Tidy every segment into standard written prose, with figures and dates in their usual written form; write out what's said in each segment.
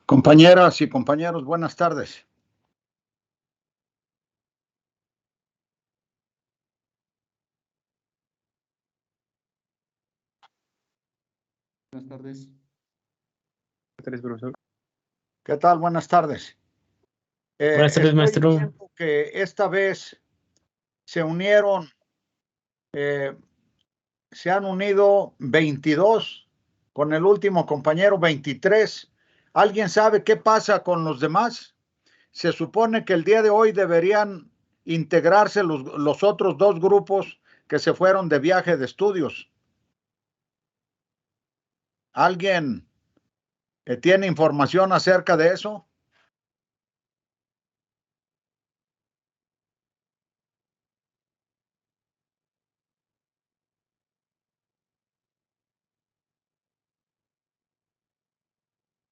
Compañeras y compañeros, buenas tardes. Buenas tardes. Profesor. ¿Qué tal? Buenas tardes. Buenas tardes, maestro. Estoy viendo que esta vez se unieron, se han unido 22, con el último compañero 23. ¿Alguien sabe qué pasa con los demás? Se supone que el día de hoy deberían integrarse los otros dos grupos que se fueron de viaje de estudios. ¿Alguien tiene información acerca de eso?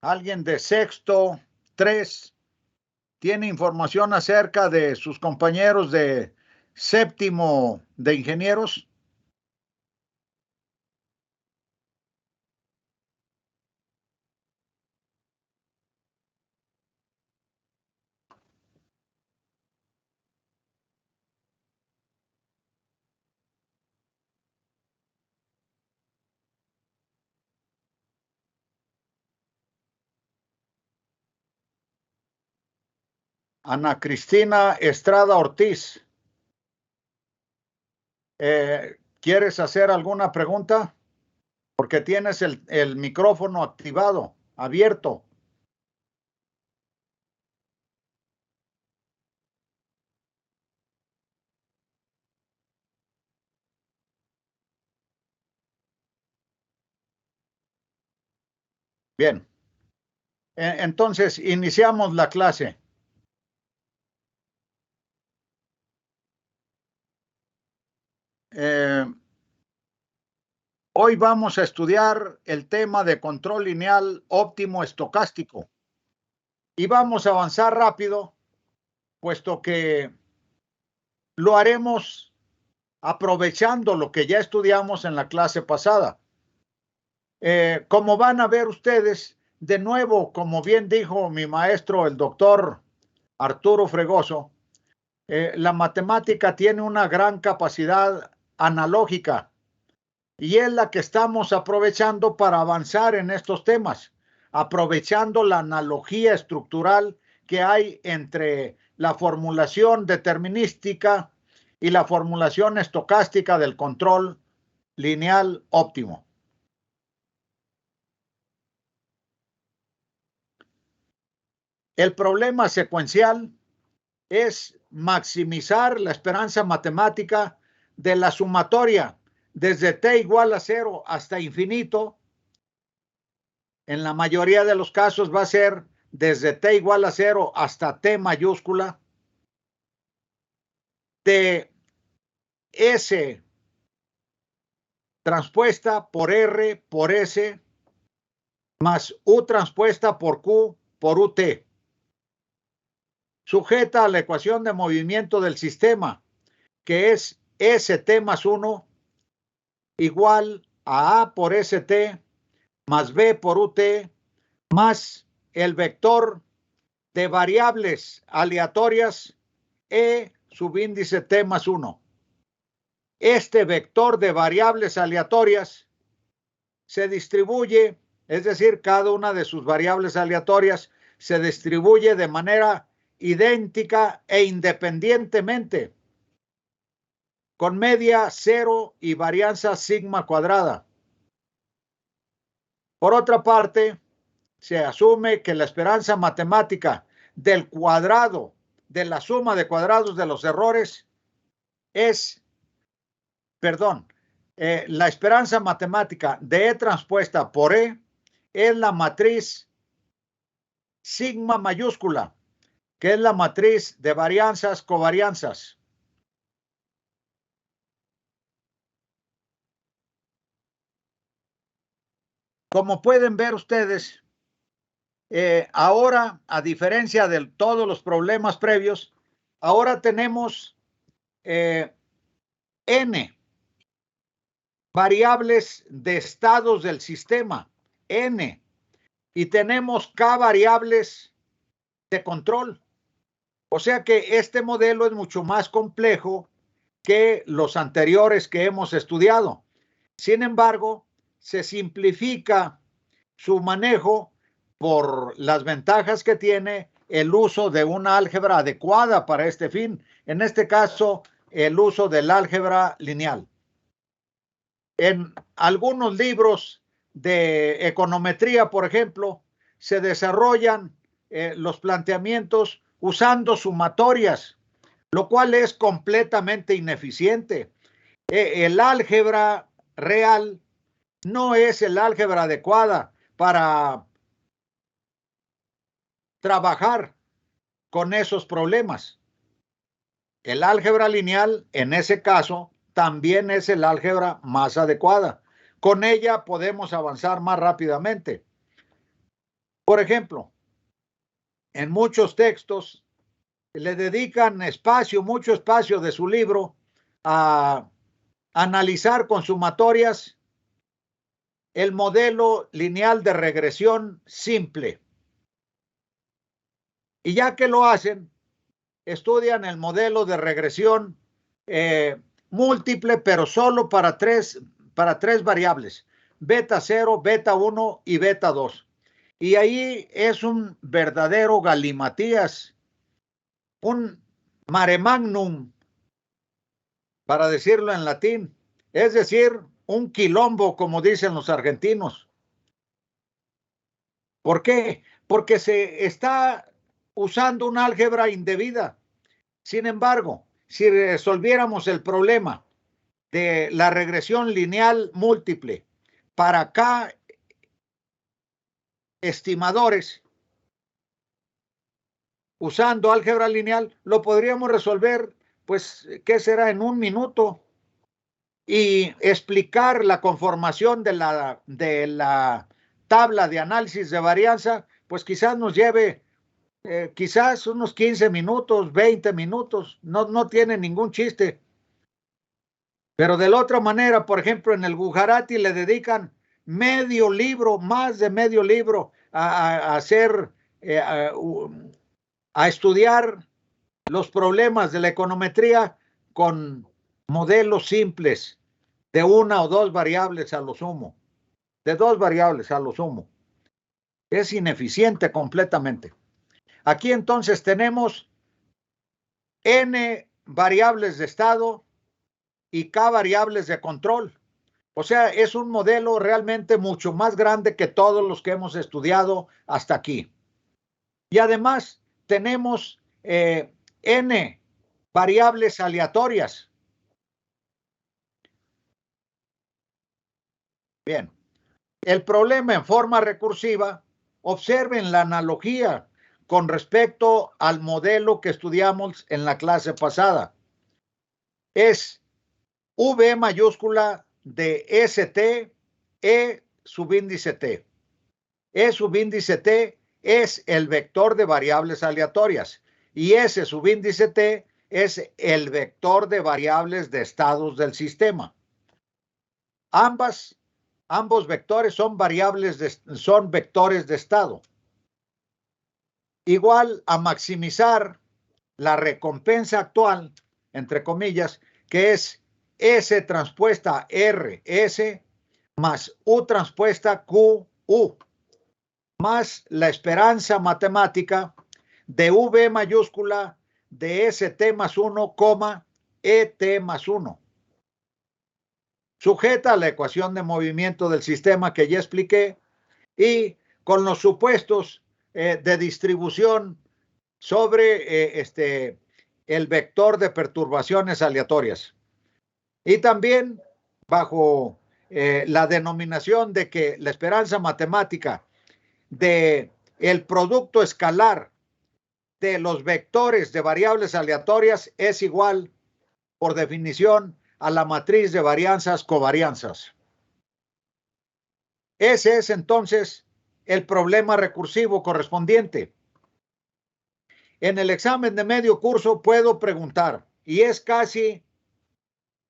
¿Alguien de sexto, 3, tiene información acerca de sus compañeros de séptimo de ingenieros? Ana Cristina Estrada Ortiz. ¿Quieres hacer alguna pregunta? Porque tienes el micrófono activado, abierto. Bien. Entonces, iniciamos la clase. Hoy vamos a estudiar el tema de control lineal óptimo estocástico. Y vamos a avanzar rápido, puesto que lo haremos aprovechando lo que ya estudiamos en la clase pasada. Como van a ver ustedes, de nuevo, como bien dijo mi maestro, el doctor Arturo Fregoso, la matemática tiene una gran capacidad analógica y es la que estamos aprovechando para avanzar en estos temas, aprovechando la analogía estructural que hay entre la formulación determinística y la formulación estocástica del control lineal óptimo. El problema secuencial es maximizar la esperanza matemática de la sumatoria desde t igual a 0 hasta infinito. En la mayoría de los casos va a ser desde t igual a 0 hasta t mayúscula de S transpuesta por R por S más U transpuesta por Q por UT, sujeta a la ecuación de movimiento del sistema, que es ST más 1 igual a A por ST más B por UT más el vector de variables aleatorias E subíndice T más 1. Este vector de variables aleatorias se distribuye, es decir, cada una de sus variables aleatorias se distribuye de manera idéntica e independientemente, con media 0 y varianza sigma cuadrada. Por otra parte, se asume que la esperanza matemática del cuadrado de la suma de cuadrados de los errores es, la esperanza matemática de E transpuesta por E es la matriz sigma mayúscula, que es la matriz de varianzas covarianzas. Como pueden ver ustedes, ahora, a diferencia de todos los problemas previos, ahora tenemos n variables de estados del sistema n y tenemos k variables de control. O sea que este modelo es mucho más complejo que los anteriores que hemos estudiado. Sin embargo, se simplifica su manejo por las ventajas que tiene el uso de una álgebra adecuada para este fin. En este caso, el uso del álgebra lineal. En algunos libros de econometría, por ejemplo, se desarrollan los planteamientos usando sumatorias, lo cual es completamente ineficiente. El álgebra real no es el álgebra adecuada para trabajar con esos problemas. El álgebra lineal, en ese caso, también es el álgebra más adecuada. Con ella podemos avanzar más rápidamente. Por ejemplo, en muchos textos le dedican espacio, mucho espacio de su libro a analizar con sumatorias el modelo lineal de regresión simple. Y ya que lo hacen, estudian el modelo de regresión múltiple, pero solo para tres variables, beta 0, beta 1 y beta 2. Y ahí es un verdadero galimatías, un mare magnum, para decirlo en latín, es decir, un quilombo, como dicen los argentinos. ¿Por qué? Porque se está usando una álgebra indebida. Sin embargo, si resolviéramos el problema de la regresión lineal múltiple para K estimadores usando álgebra lineal, lo podríamos resolver, pues, ¿qué será? En 1 minuto. Y explicar la conformación de la tabla de análisis de varianza, pues quizás nos lleve quizás unos 15 minutos, 20 minutos, no tiene ningún chiste. Pero de la otra manera, por ejemplo, en el Gujarati le dedican medio libro, más de medio libro, a hacer, a estudiar los problemas de la econometría con modelos simples de 1 o 2 variables a lo sumo, de 2 variables a lo sumo. Es ineficiente completamente. Aquí entonces tenemos n variables de estado y k variables de control. O sea, es un modelo realmente mucho más grande que todos los que hemos estudiado hasta aquí. Y además tenemos n variables aleatorias. Bien, el problema en forma recursiva, observen la analogía con respecto al modelo que estudiamos en la clase pasada. Es V mayúscula de ST, E subíndice T. E subíndice T es el vector de variables aleatorias y S subíndice T es el vector de variables de estados del sistema. Ambos vectores son vectores de estado. Igual a maximizar la recompensa actual, entre comillas, que es S transpuesta RS más U transpuesta QU, más la esperanza matemática de V mayúscula de ST más 1, ET más 1. Sujeta a la ecuación de movimiento del sistema que ya expliqué y con los supuestos de distribución sobre el vector de perturbaciones aleatorias. Y también bajo la denominación de que la esperanza matemática de el producto escalar de los vectores de variables aleatorias es igual, por definición, a la matriz de varianzas covarianzas. Ese es entonces el problema recursivo correspondiente. En el examen de medio curso puedo preguntar, y es casi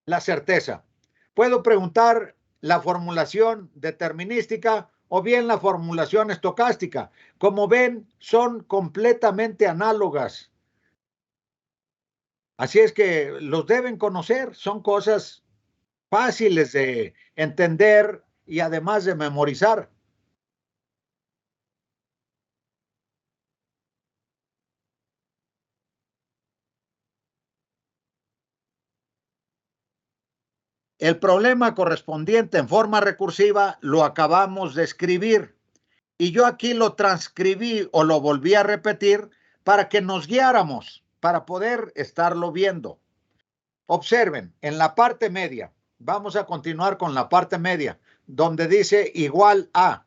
la certeza, puedo preguntar la formulación determinística o bien la formulación estocástica. Como ven, son completamente análogas. Así es que los deben conocer, son cosas fáciles de entender y además de memorizar. El problema correspondiente en forma recursiva lo acabamos de escribir y yo aquí lo transcribí o lo volví a repetir para que nos guiáramos, para poder estarlo viendo. Observen, en la parte media, vamos a continuar con la parte media, donde dice igual a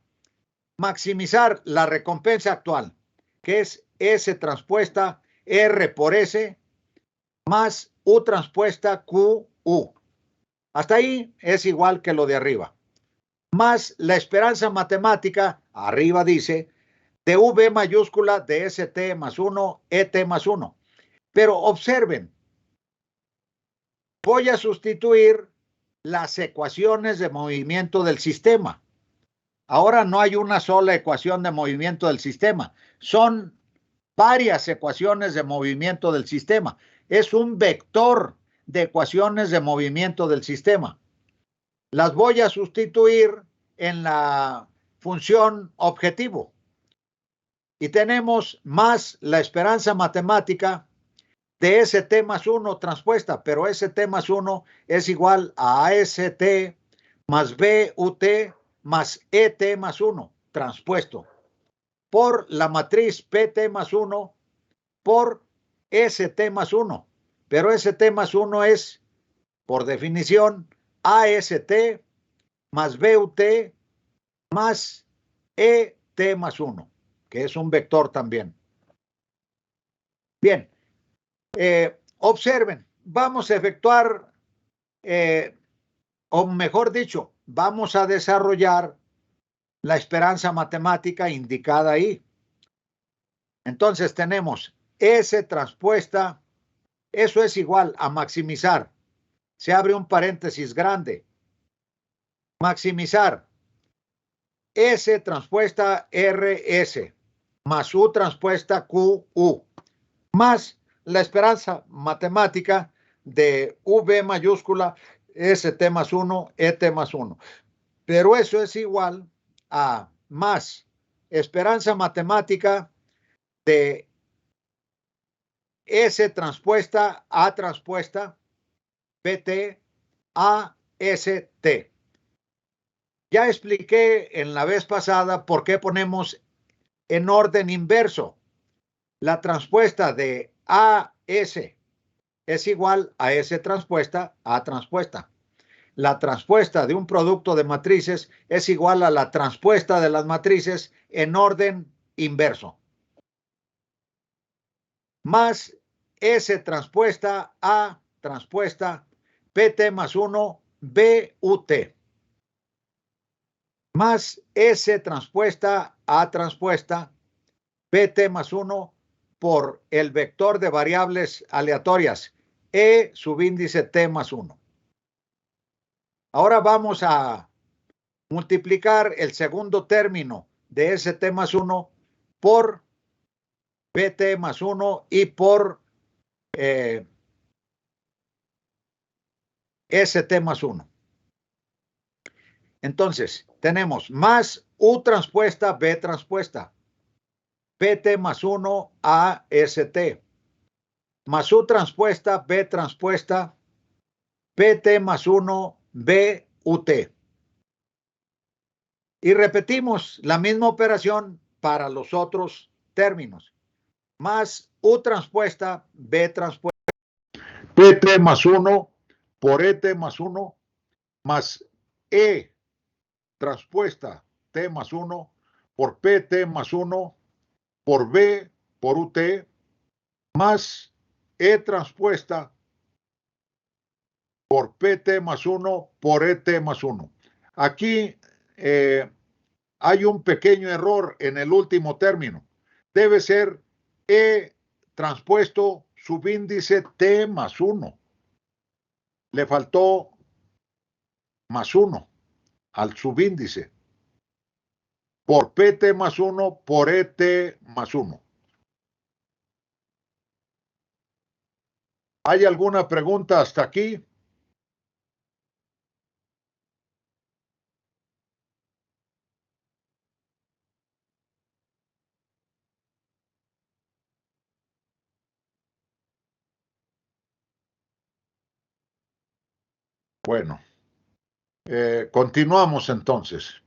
maximizar la recompensa actual, que es S transpuesta R por S más U transpuesta QU. Hasta ahí es igual que lo de arriba. Más la esperanza matemática, arriba dice, de V mayúscula de ST más 1, ET más 1. Pero observen, voy a sustituir las ecuaciones de movimiento del sistema. Ahora no hay una sola ecuación de movimiento del sistema, son varias ecuaciones de movimiento del sistema. Es un vector de ecuaciones de movimiento del sistema. Las voy a sustituir en la función objetivo. Y tenemos más la esperanza matemática de ST más 1 transpuesta, pero ST más 1 es igual a AST más BUT más ET más 1 transpuesto por la matriz PT más 1 por ST más 1. Pero ST más 1 es, por definición, AST más BUT más ET más 1, que es un vector también. Bien, observen, vamos a efectuar, o mejor dicho, vamos a desarrollar la esperanza matemática indicada ahí. Entonces tenemos S transpuesta, eso es igual a maximizar. Se abre un paréntesis grande. Maximizar S transpuesta RS más U transpuesta QU más la esperanza matemática de V mayúscula ST más 1, ET más 1. Pero eso es igual a más esperanza matemática de S transpuesta A transpuesta PT A ST. Ya expliqué en la vez pasada por qué ponemos en orden inverso. La transpuesta de AS es igual a S transpuesta A transpuesta. La transpuesta de un producto de matrices es igual a la transpuesta de las matrices en orden inverso. Más S transpuesta A transpuesta PT más 1 BUT. Más S transpuesta A transpuesta PT más 1 por el vector de variables aleatorias E subíndice T más 1. Ahora vamos a multiplicar el segundo término de ST más 1 por PT más 1 y por ST más 1. Entonces, tenemos más U transpuesta B transpuesta, PT más 1 AST, más U transpuesta B transpuesta, PT más 1 BUT. Y repetimos la misma operación para los otros términos. Más U transpuesta B transpuesta, PT más 1 por ET más 1, más E transpuesta T más 1 por PT más 1 por B por UT más E transpuesta por PT más 1 por ET más 1. Aquí hay un pequeño error en el último término. Debe ser E transpuesto subíndice T más 1. Le faltó más 1 al subíndice. por PT más 1 por ET más 1. ¿Hay alguna pregunta hasta aquí? Bueno, continuamos entonces.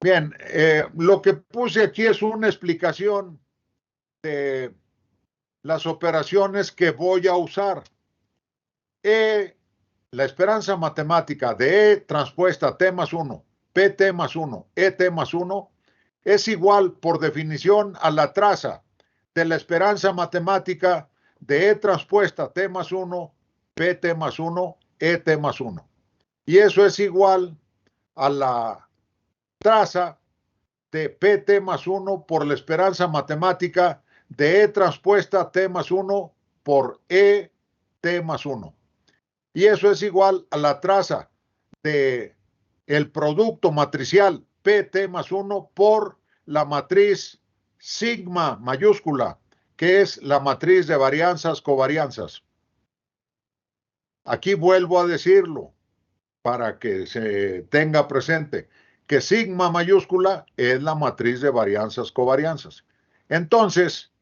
Bien, lo que puse aquí es una explicación de las operaciones que voy a usar. La esperanza matemática de E transpuesta T más 1, PT más 1, ET más 1 es igual por definición a la traza de la esperanza matemática de E transpuesta T más 1, PT más 1, ET más 1. Y eso es igual a la traza de PT más 1 por la esperanza matemática de E transpuesta T más 1 por ET más 1. Y eso es igual a la traza de el producto matricial PT más 1 por la matriz sigma mayúscula, que es la matriz de varianzas covarianzas. Aquí vuelvo a decirlo para que se tenga presente que sigma mayúscula es la matriz de varianzas covarianzas. Entonces,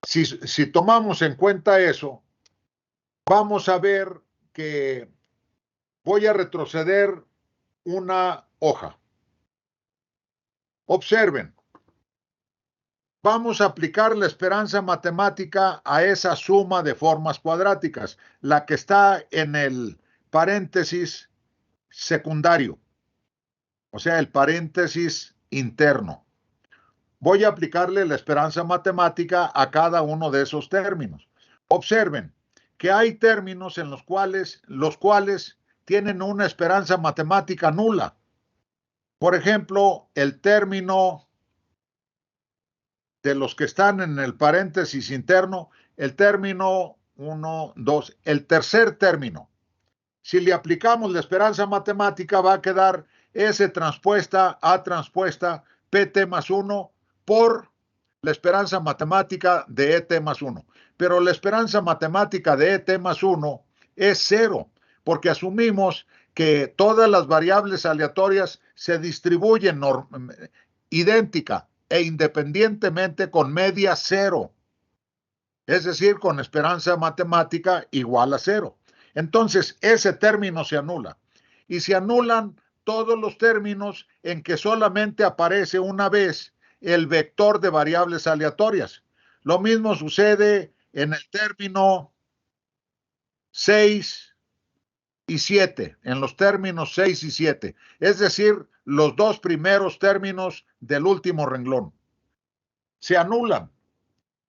si tomamos en cuenta eso, vamos a ver que voy a retroceder una hoja. Observen, vamos a aplicar la esperanza matemática a esa suma de formas cuadráticas, la que está en el paréntesis secundario, o sea, el paréntesis interno. Voy a aplicarle la esperanza matemática a cada uno de esos términos. Observen que hay términos en los cuales tienen una esperanza matemática nula. Por ejemplo, el término de los que están en el paréntesis interno, el término 1, 2, el tercer término. Si le aplicamos la esperanza matemática, va a quedar S transpuesta A transpuesta PT más 1 por la esperanza matemática de ET más 1. Pero la esperanza matemática de ET más 1 es 0, porque asumimos que todas las variables aleatorias se distribuyen idéntica e independientemente con media 0, es decir, con esperanza matemática igual a 0. Entonces, ese término se anula. Y se anulan todos los términos en que solamente aparece una vez el vector de variables aleatorias. Lo mismo sucede en el término 6 y 7, en los términos 6 y 7, es decir, los dos primeros términos del último renglón. Se anulan.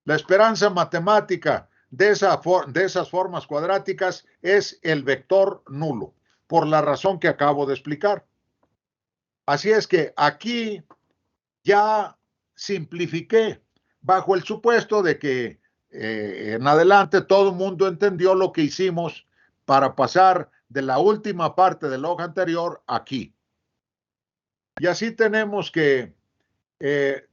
La esperanza matemática de esas formas cuadráticas es el vector nulo, por la razón que acabo de explicar. Así es que aquí ya simplifiqué, bajo el supuesto de que en adelante todo el mundo entendió lo que hicimos para pasar de la última parte de la hoja anterior aquí. Y así tenemos que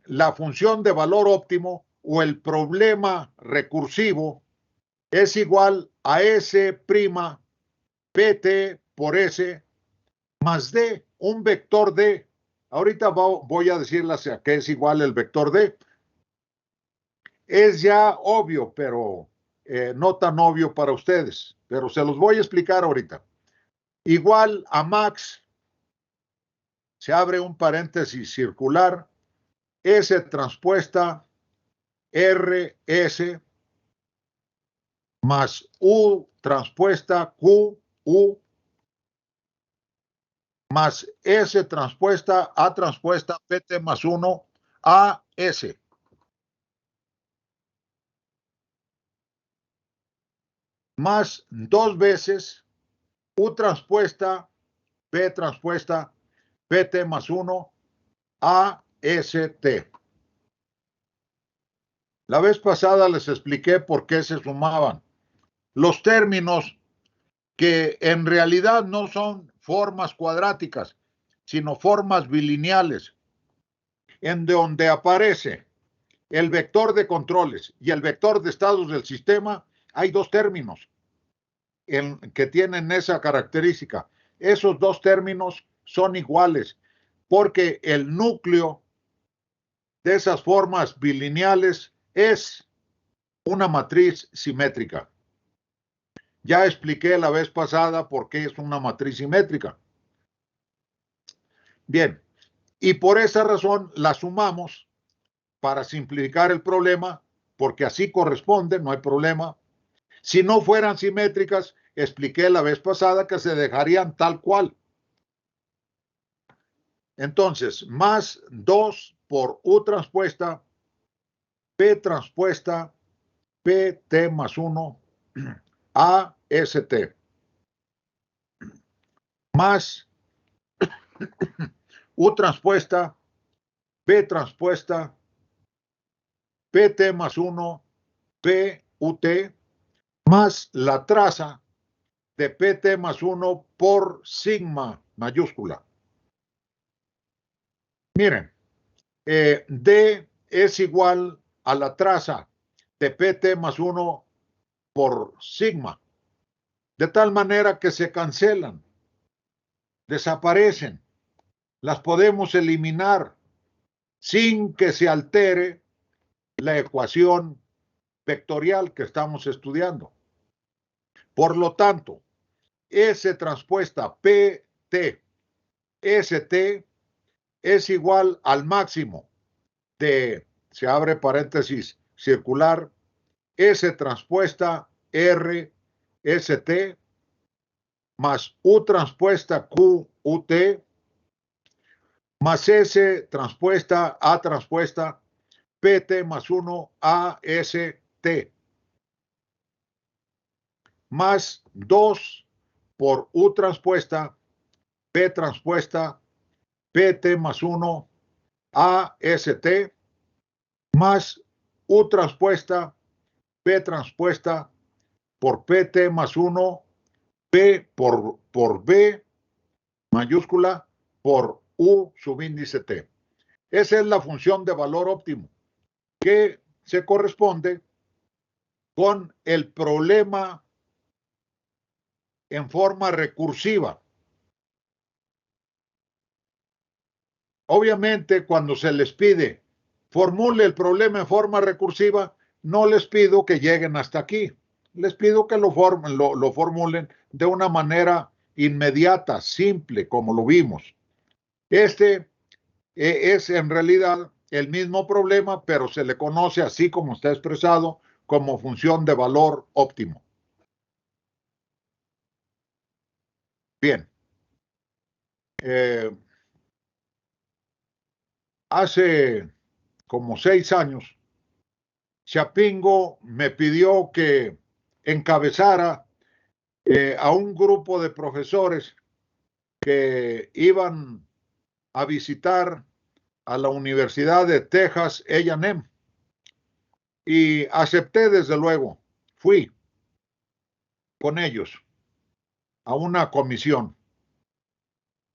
la función de valor óptimo o el problema recursivo es igual a S' PT por S más D, un vector D. Ahorita voy a decirles a qué es igual el vector D. Es ya obvio, pero no tan obvio para ustedes, pero se los voy a explicar ahorita. Igual a max, se abre un paréntesis circular, S transpuesta RS más U transpuesta QU más S transpuesta A transpuesta PT más 1 AS. Más dos veces U transpuesta P transpuesta PT más 1 AST. La vez pasada les expliqué por qué se sumaban. Los términos que en realidad no son formas cuadráticas, sino formas bilineales, en donde aparece el vector de controles y el vector de estados del sistema. Hay dos términos que tienen esa característica. Esos dos términos son iguales, porque el núcleo de esas formas bilineales es una matriz simétrica. Ya expliqué la vez pasada por qué es una matriz simétrica. Bien, y por esa razón la sumamos para simplificar el problema, porque así corresponde, no hay problema. Si no fueran simétricas, expliqué la vez pasada que se dejarían tal cual. Entonces, más 2 por U transpuesta, P transpuesta, PT más 1, AST, más U transpuesta, P transpuesta, PT más 1, PUT, más la traza de PT más 1 por sigma mayúscula. Miren, D es igual a la traza de PT más 1 por sigma, de tal manera que se cancelan, desaparecen, las podemos eliminar sin que se altere la ecuación vectorial que estamos estudiando. Por lo tanto, S transpuesta PT ST es igual al máximo de, se abre paréntesis circular, S transpuesta R ST más U transpuesta QUT más S transpuesta A transpuesta PT más 1 AST más 2 por U transpuesta P transpuesta PT más 1 AST más U transpuesta P transpuesta por PT más 1 P por B mayúscula por U subíndice T. Esa es la función de valor óptimo que se corresponde con el problema en forma recursiva. Obviamente, cuando se les pide formule el problema en forma recursiva, no les pido que lleguen hasta aquí. Les pido que lo formulen de una manera inmediata, simple, como lo vimos. Este es en realidad el mismo problema, pero se le conoce así como está expresado, como función de valor óptimo. Bien. Hace como 6 años, Chapingo me pidió que encabezara a un grupo de profesores que iban a visitar a la Universidad de Texas A&M. Y acepté, desde luego. Fui con ellos a una comisión.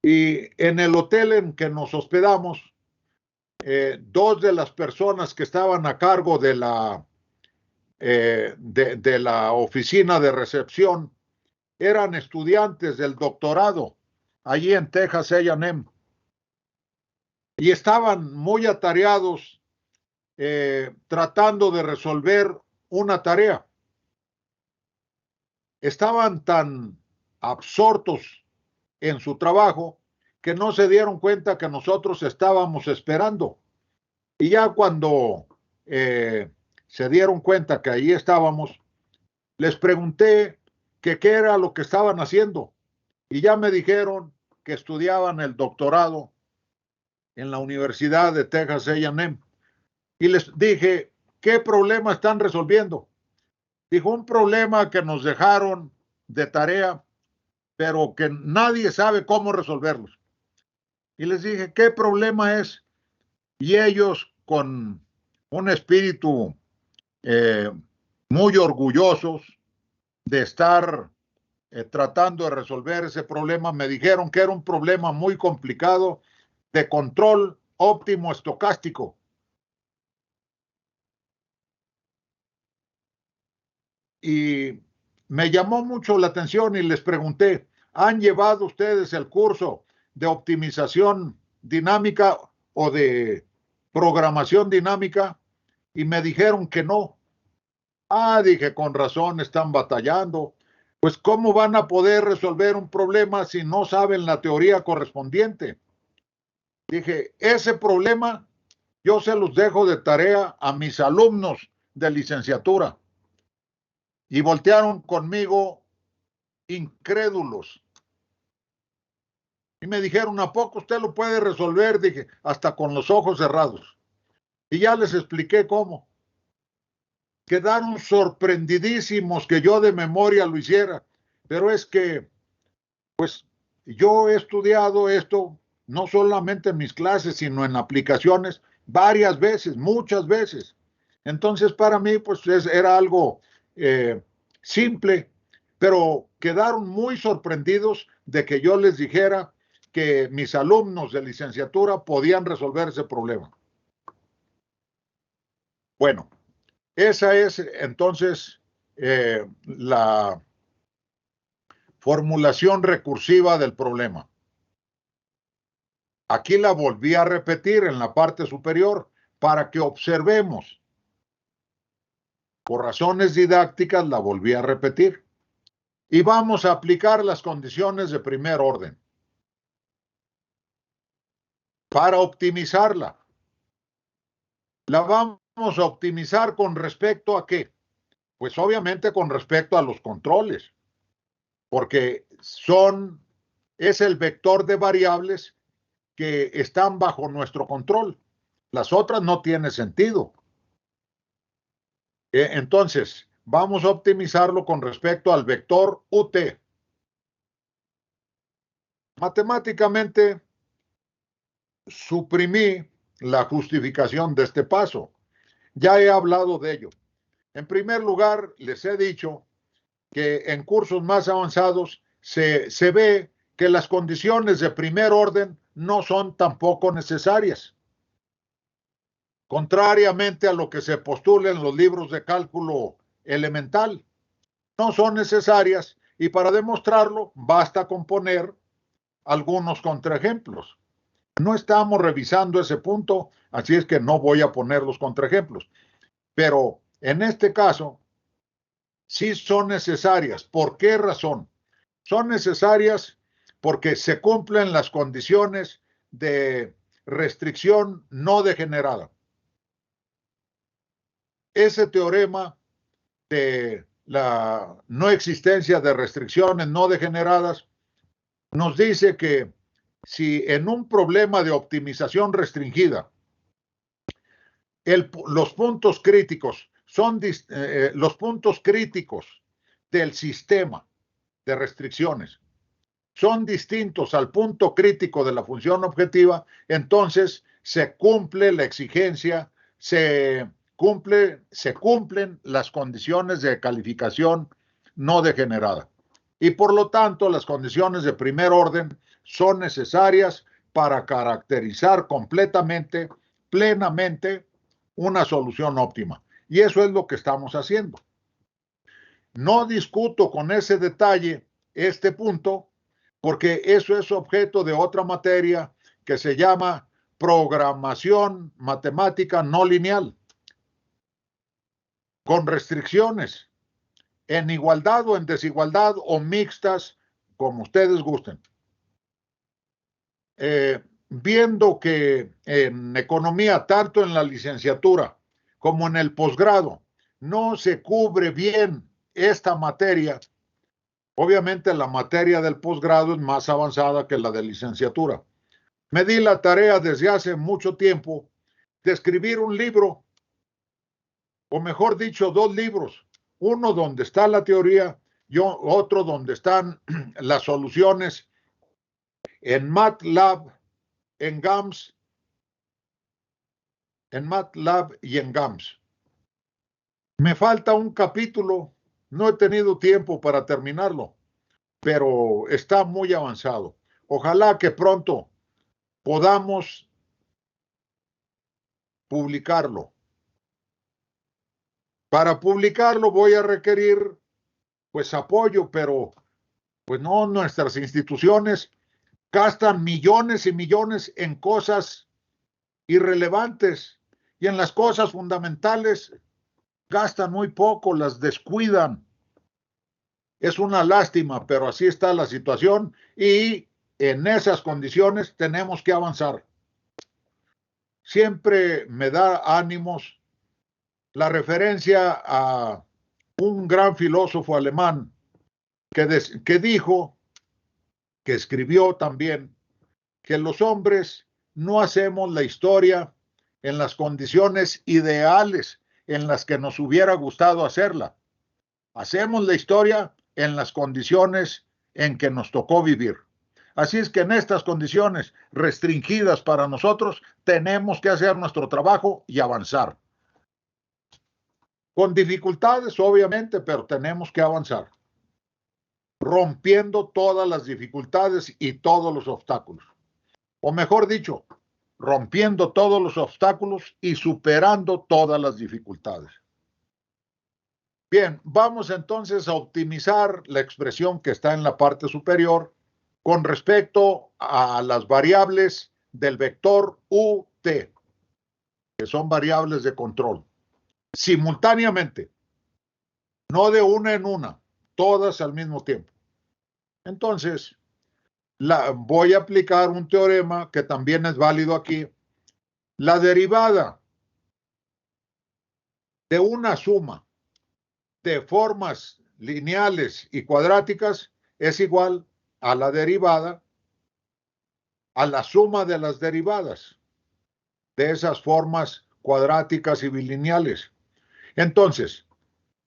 Y en el hotel en que nos hospedamos, 2 de las personas que estaban a cargo de la oficina de recepción eran estudiantes del doctorado allí en Texas A&M y estaban muy atareados tratando de resolver una tarea. Estaban tan absortos en su trabajo que no se dieron cuenta que nosotros estábamos esperando. Y ya cuando se dieron cuenta que ahí estábamos, les pregunté que qué era lo que estaban haciendo. Y ya me dijeron que estudiaban el doctorado en la Universidad de Texas A&M. Y les dije, ¿qué problema están resolviendo? Dijo, un problema que nos dejaron de tarea, pero que nadie sabe cómo resolverlos. Y les dije, ¿qué problema es? Y ellos, con un espíritu muy orgullosos de estar tratando de resolver ese problema. Me dijeron que era un problema muy complicado de control óptimo estocástico. Y me llamó mucho la atención y les pregunté, ¿han llevado ustedes el curso de optimización dinámica o de programación dinámica? Y me dijeron que no. Ah, dije, con razón, están batallando. Pues, ¿cómo van a poder resolver un problema si no saben la teoría correspondiente? Dije, ese problema yo se los dejo de tarea a mis alumnos de licenciatura. Y voltearon conmigo incrédulos. Y me dijeron, ¿a poco usted lo puede resolver? Dije, hasta con los ojos cerrados. Y ya les expliqué cómo. Quedaron sorprendidísimos que yo de memoria lo hiciera. Pero es que, pues, yo he estudiado esto no solamente en mis clases, sino en aplicaciones varias veces, muchas veces. Entonces, para mí, pues, era algo simple, pero quedaron muy sorprendidos de que yo les dijera que mis alumnos de licenciatura podían resolver ese problema. Bueno, esa es entonces la formulación recursiva del problema. Aquí la volví a repetir en la parte superior para que observemos. Por razones didácticas la volví a repetir. Y vamos a aplicar las condiciones de primer orden. Para optimizarla, la vamos a optimizar con respecto a qué? Pues obviamente con respecto a los controles, porque es el vector de variables que están bajo nuestro control. Las otras no tiene sentido. Entonces, vamos a optimizarlo con respecto al vector UT. Matemáticamente, suprimí la justificación de este paso. Ya he hablado de ello. En primer lugar, les he dicho que en cursos más avanzados se ve que las condiciones de primer orden no son tampoco necesarias. Contrariamente a lo que se postula en los libros de cálculo elemental, no son necesarias y para demostrarlo basta con poner algunos contraejemplos. No estamos revisando ese punto, así es que no voy a poner los contraejemplos. Pero en este caso, sí son necesarias. ¿Por qué razón? Son necesarias porque se cumplen las condiciones de restricción no degenerada. Ese teorema de la no existencia de restricciones no degeneradas nos dice que si en un problema de optimización restringida los puntos críticos son los puntos críticos del sistema de restricciones son distintos al punto crítico de la función objetiva, entonces se cumple la exigencia, se cumplen las condiciones de calificación no degenerada. Y por lo tanto, las condiciones de primer orden son necesarias para caracterizar completamente, plenamente, una solución óptima. Y eso es lo que estamos haciendo. No discuto con ese detalle este punto, porque eso es objeto de otra materia que se llama programación matemática no lineal, con restricciones, en igualdad o en desigualdad o mixtas, como ustedes gusten. Viendo que en economía, tanto en la licenciatura como en el posgrado, no se cubre bien esta materia. Obviamente la materia del posgrado es más avanzada que la de licenciatura. Me di la tarea desde hace mucho tiempo de escribir un libro, o mejor dicho, dos libros. Uno donde está la teoría y otro donde están las soluciones en MATLAB, en GAMS, en MATLAB y en GAMS. Me falta un capítulo, no he tenido tiempo para terminarlo, pero está muy avanzado. Ojalá que pronto podamos publicarlo. Para publicarlo voy a requerir pues apoyo, pero pues no, nuestras instituciones gastan millones y millones en cosas irrelevantes y en las cosas fundamentales gastan muy poco, las descuidan. Es una lástima, pero así está la situación y en esas condiciones tenemos que avanzar. Siempre me da ánimos la referencia a un gran filósofo alemán que dijo, que escribió también, que los hombres no hacemos la historia en las condiciones ideales en las que nos hubiera gustado hacerla. Hacemos la historia en las condiciones en que nos tocó vivir. Así es que en estas condiciones restringidas para nosotros tenemos que hacer nuestro trabajo y avanzar. Con dificultades, obviamente, pero tenemos que avanzar, rompiendo todas las dificultades y todos los obstáculos. O mejor dicho, rompiendo todos los obstáculos y superando todas las dificultades. Bien, vamos entonces a optimizar la expresión que está en la parte superior con respecto a las variables del vector UT, que son variables de control. Simultáneamente, no de una en una, todas al mismo tiempo. Entonces, voy a aplicar un teorema que también es válido aquí. La derivada de una suma de formas lineales y cuadráticas es igual a la derivada, a la suma de las derivadas de esas formas cuadráticas y bilineales. Entonces,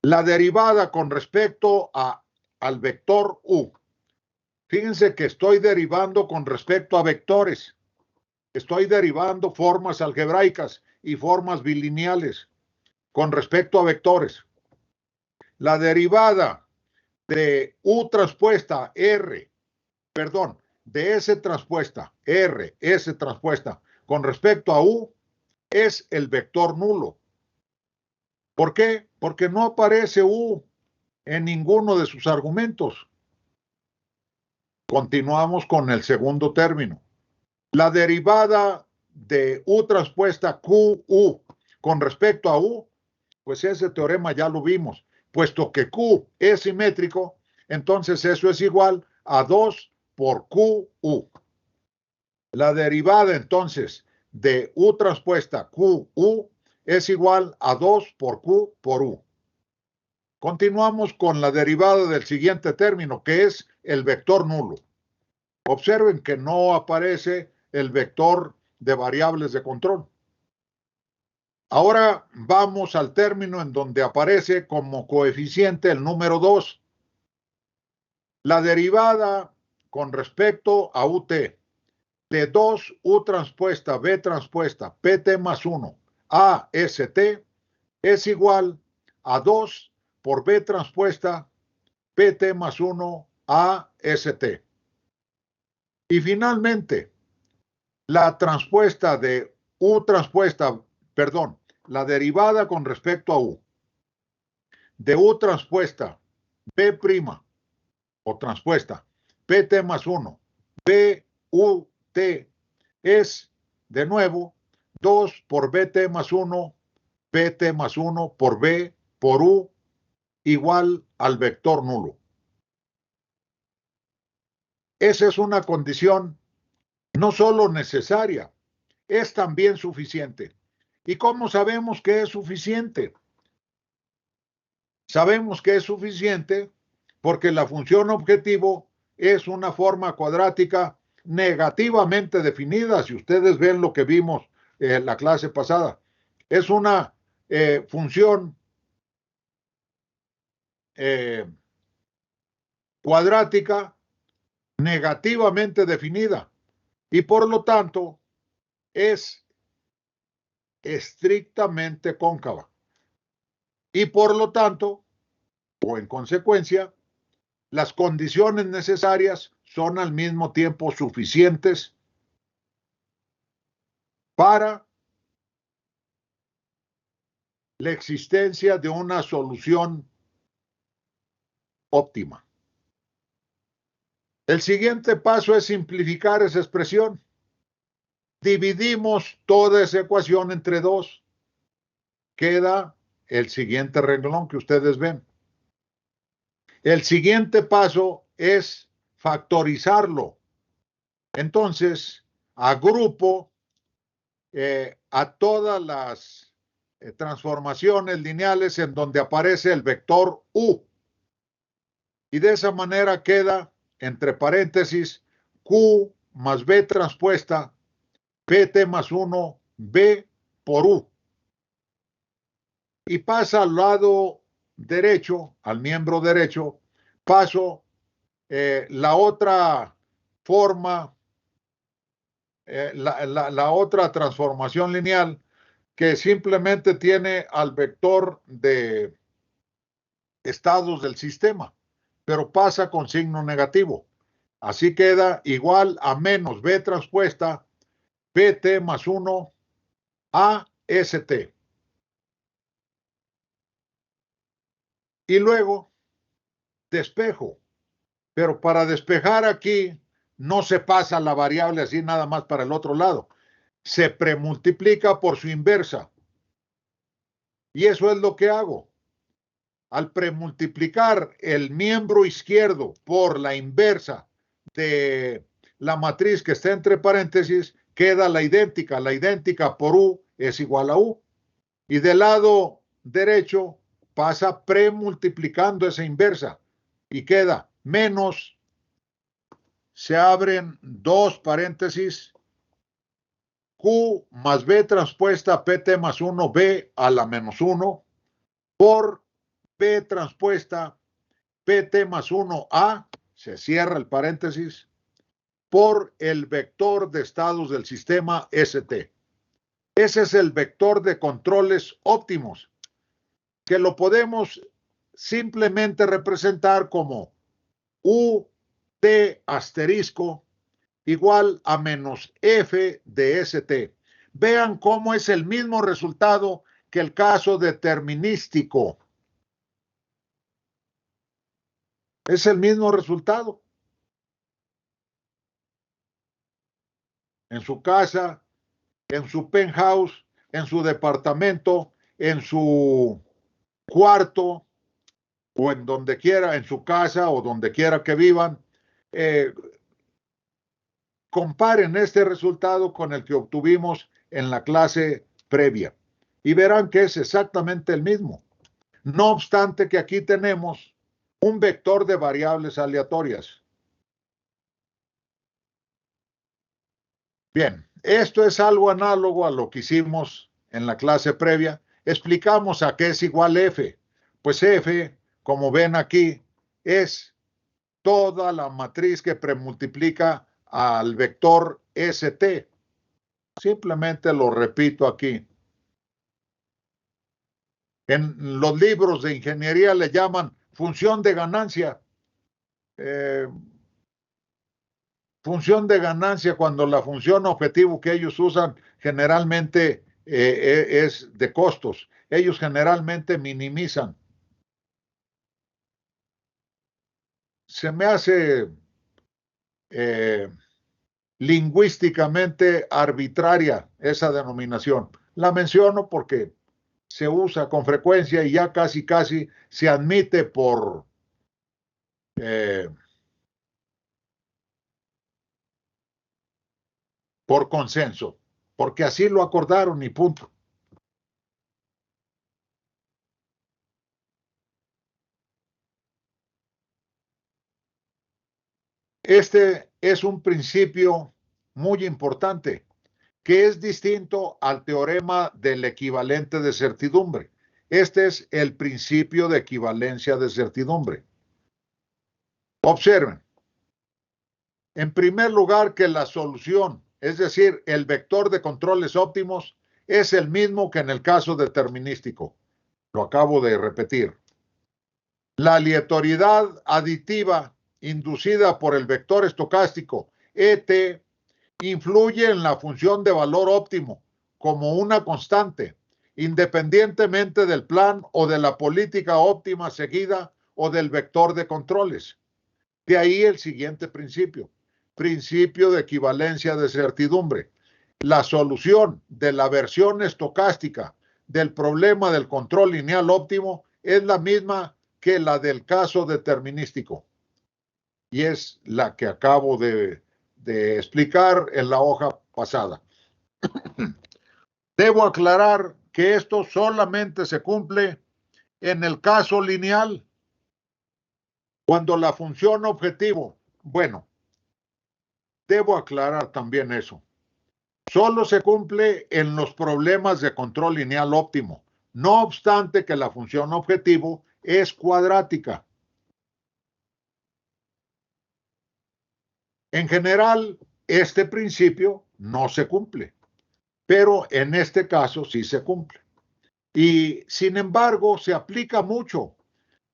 la derivada con respecto al vector U. Fíjense que estoy derivando con respecto a vectores. Estoy derivando formas algebraicas y formas bilineales con respecto a vectores. La derivada de U transpuesta R, perdón, de S transpuesta R, S transpuesta con respecto a U es el vector nulo. ¿Por qué? Porque no aparece U en ninguno de sus argumentos. Continuamos con el segundo término. La derivada de U transpuesta QU con respecto a U, pues ese teorema ya lo vimos. Puesto que Q es simétrico, entonces eso es igual a 2 por QU. La derivada entonces de U transpuesta QU es igual a 2 por Q por U. Continuamos con la derivada del siguiente término, que es el vector nulo. Observen que no aparece el vector de variables de control. Ahora vamos al término en donde aparece como coeficiente el número 2. La derivada con respecto a UT de 2U transpuesta B transpuesta PT más 1 AST es igual a 2 por B transpuesta PT más 1 AST. Y finalmente, la transpuesta de U transpuesta, perdón, la derivada con respecto a U de U transpuesta B' o transpuesta PT más 1 BUT es de nuevo 2 por BT más 1 BT más 1 por B por U igual al vector nulo. Esa es una condición no solo necesaria, es también suficiente. ¿Y cómo sabemos que es suficiente? Sabemos que es suficiente porque la función objetivo es una forma cuadrática negativamente definida. Si ustedes ven lo que vimos en la clase pasada, es una función cuadrática negativamente definida y por lo tanto es estrictamente cóncava. Y por lo tanto, o en consecuencia, las condiciones necesarias son al mismo tiempo suficientes para la existencia de una solución óptima. El siguiente paso es simplificar esa expresión. Dividimos toda esa ecuación entre 2. Queda el siguiente renglón que ustedes ven. El siguiente paso es factorizarlo. Entonces, agrupo a todas las transformaciones lineales en donde aparece el vector U. Y de esa manera queda, entre paréntesis, Q más B transpuesta, PT más 1, B por U. Y pasa al lado derecho, al miembro derecho, paso la otra forma, la otra transformación lineal que simplemente tiene al vector de estados del sistema, pero pasa con signo negativo. Así queda igual a menos B transpuesta, PT más 1, AST. Y luego despejo. Pero para despejar aquí no se pasa la variable así nada más para el otro lado. Se premultiplica por su inversa. Y eso es lo que hago. Al premultiplicar el miembro izquierdo por la inversa de la matriz que está entre paréntesis, queda la idéntica. La idéntica por U es igual a U. Y del lado derecho pasa premultiplicando esa inversa. Y queda menos, se abren 2 paréntesis, Q más B transpuesta PT más 1, B a la menos 1, por B transpuesta PT más 1, A, se cierra el paréntesis, por el vector de estados del sistema ST. Ese es el vector de controles óptimos, que lo podemos simplemente representar como U T asterisco igual a menos F de ST. Vean cómo es el mismo resultado que el caso determinístico. Es el mismo resultado. En su casa, en su penthouse, en su departamento, en su cuarto o en donde quiera, en su casa o donde quiera que vivan, comparen este resultado con el que obtuvimos en la clase previa y verán que es exactamente el mismo. No obstante que aquí tenemos un vector de variables aleatorias. Bien, esto es algo análogo a lo que hicimos en la clase previa. Explicamos a qué es igual F. Pues F, como ven aquí, es toda la matriz que premultiplica al vector ST. Simplemente lo repito aquí. En los libros de ingeniería le llaman función de ganancia. Función de ganancia cuando la función objetivo que ellos usan generalmente es de costos. Ellos generalmente minimizan. Se me hace lingüísticamente arbitraria esa denominación. La menciono porque se usa con frecuencia y ya casi se admite por consenso, porque así lo acordaron y punto. Este es un principio muy importante, que es distinto al teorema del equivalente de certidumbre. Este es el principio de equivalencia de certidumbre. Observen, en primer lugar, que la solución, es decir, el vector de controles óptimos, es el mismo que en el caso determinístico. Lo acabo de repetir. La aleatoriedad aditiva inducida por el vector estocástico ET influye en la función de valor óptimo como una constante, independientemente del plan o de la política óptima seguida o del vector de controles. De ahí el siguiente principio, principio de equivalencia de certidumbre. La solución de la versión estocástica del problema del control lineal óptimo es la misma que la del caso determinístico. Y es la que acabo de explicar en la hoja pasada. Debo aclarar que esto solamente se cumple en el caso lineal, cuando la función objetivo, bueno, debo aclarar también eso. Solo se cumple en los problemas de control lineal óptimo, no obstante que la función objetivo es cuadrática. En general, este principio no se cumple, pero en este caso sí se cumple. Y sin embargo, se aplica mucho,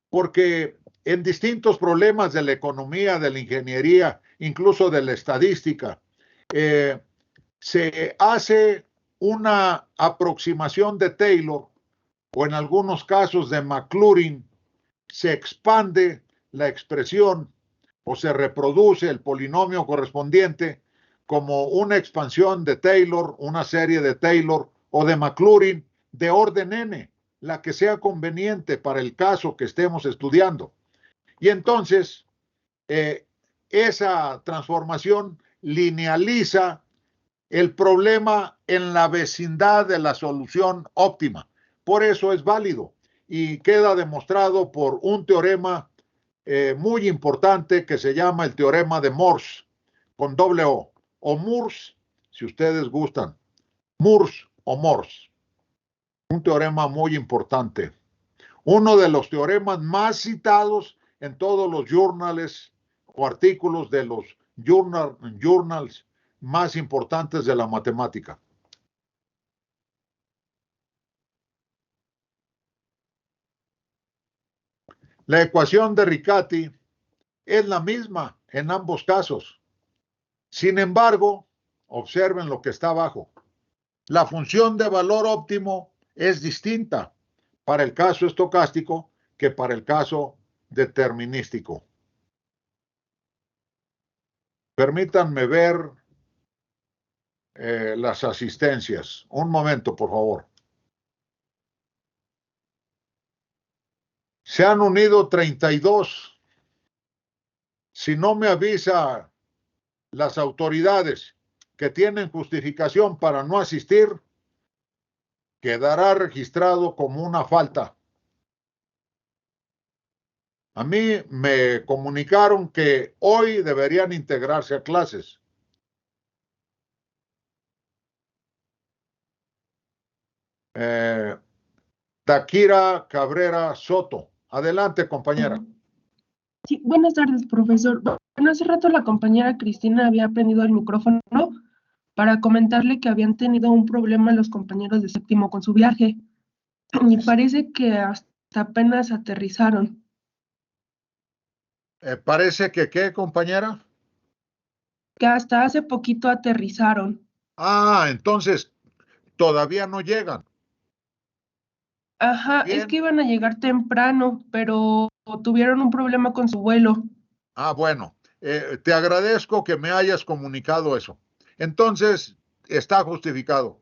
porque en distintos problemas de la economía, de la ingeniería, incluso de la estadística, se hace una aproximación de Taylor, o en algunos casos de Maclaurin, se expande la expresión o se reproduce el polinomio correspondiente como una expansión de Taylor, una serie de Taylor o de Maclaurin de orden n, la que sea conveniente para el caso que estemos estudiando. Y entonces, esa transformación linealiza el problema en la vecindad de la solución óptima. Por eso es válido y queda demostrado por un teorema muy importante que se llama el teorema de Morse, con doble o Morse, si ustedes gustan, Morse o Morse. Un teorema muy importante. Uno de los teoremas más citados en todos los journals o artículos de los journals más importantes de la matemática. La ecuación de Riccati es la misma en ambos casos. Sin embargo, observen lo que está abajo. La función de valor óptimo es distinta para el caso estocástico que para el caso determinístico. Permítanme ver las asistencias. Un momento, por favor. Se han unido 32. Si no me avisa las autoridades que tienen justificación para no asistir, quedará registrado como una falta. A mí me comunicaron que hoy deberían integrarse a clases. Takira Cabrera Soto. Adelante, compañera. Sí, buenas tardes, profesor. Bueno, hace rato la compañera Cristina había prendido el micrófono para comentarle que habían tenido un problema los compañeros de séptimo con su viaje y parece que hasta apenas aterrizaron. Parece que, ¿qué, compañera? Que hasta hace poquito aterrizaron. Ah, entonces todavía no llegan. Ajá, Bien. es que iban a llegar temprano, pero tuvieron un problema con su vuelo. Ah, bueno, te agradezco que me hayas comunicado eso. Entonces, está justificado.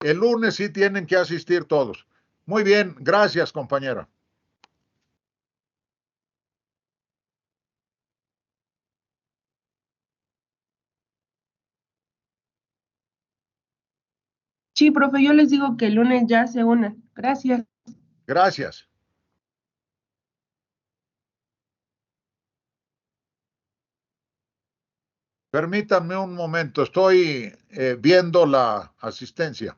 El lunes sí tienen que asistir todos. Muy bien, gracias, compañera. Sí, profe, yo les digo que el lunes ya se unan. Gracias. Gracias. Permítanme un momento, estoy viendo la asistencia.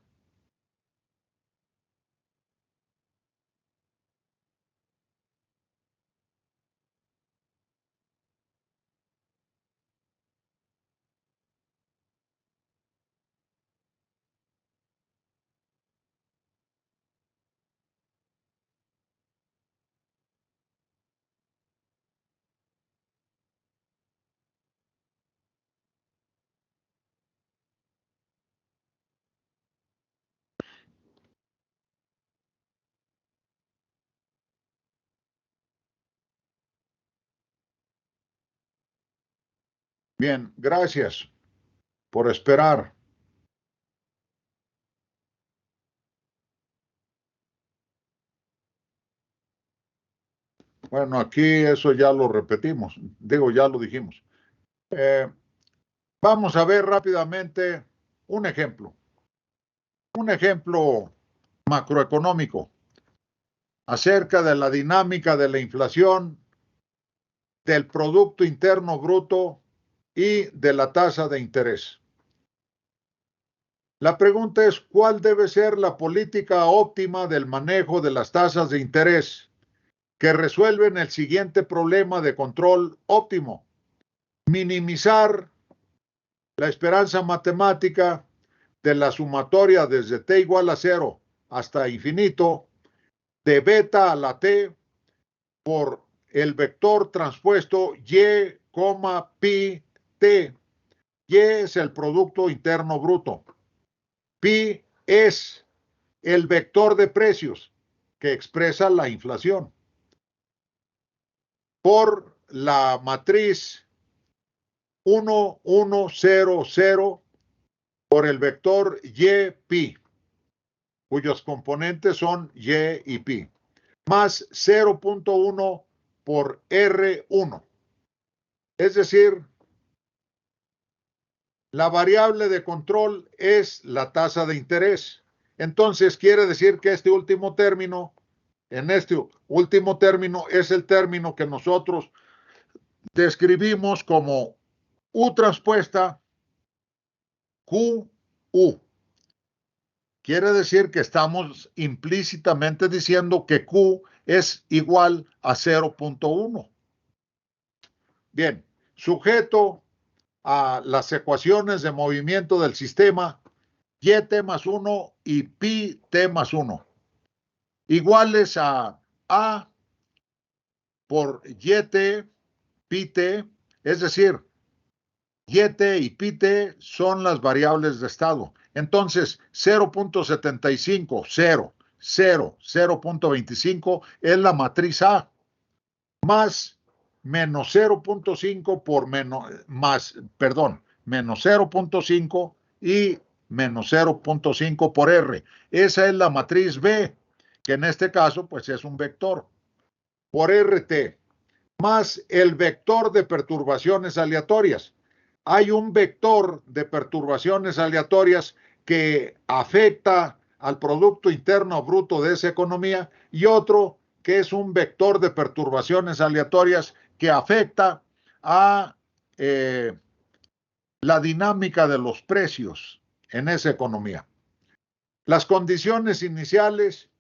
Bien, gracias por esperar. Bueno, aquí eso ya lo repetimos, digo, ya lo dijimos. Vamos a ver rápidamente un ejemplo macroeconómico acerca de la dinámica de la inflación, del Producto Interno Bruto y de la tasa de interés. La pregunta es, ¿cuál debe ser la política óptima del manejo de las tasas de interés que resuelven el siguiente problema de control óptimo? Minimizar la esperanza matemática de la sumatoria desde t igual a 0 hasta infinito de beta a la t por el vector transpuesto y, pi t. Y es el Producto Interno Bruto. Pi es el vector de precios que expresa la inflación. Por la matriz 1, 1, 0, 0 por el vector y pi, cuyos componentes son y y pi, más 0.1 por R1. Es decir, la variable de control es la tasa de interés. Entonces quiere decir que este último término, es el término que nosotros describimos como U transpuesta QU. Quiere decir que estamos implícitamente diciendo que Q es igual a 0.1. Bien, sujeto a las ecuaciones de movimiento del sistema y_t más 1 y pi_t más 1, iguales a por y_t, pi_t, es decir, y_t y pi_t son las variables de estado. Entonces, 0.75, 0, 0, 0.25 es la matriz A, más menos 0.5 por menos 0.5 y menos 0.5 por R. Esa es la matriz B, que en este caso pues es un vector, por RT, más el vector de perturbaciones aleatorias. Hay un vector de perturbaciones aleatorias que afecta al Producto Interno Bruto de esa economía y otro que es un vector de perturbaciones aleatorias que afecta a la dinámica de los precios en esa economía. Las condiciones iniciales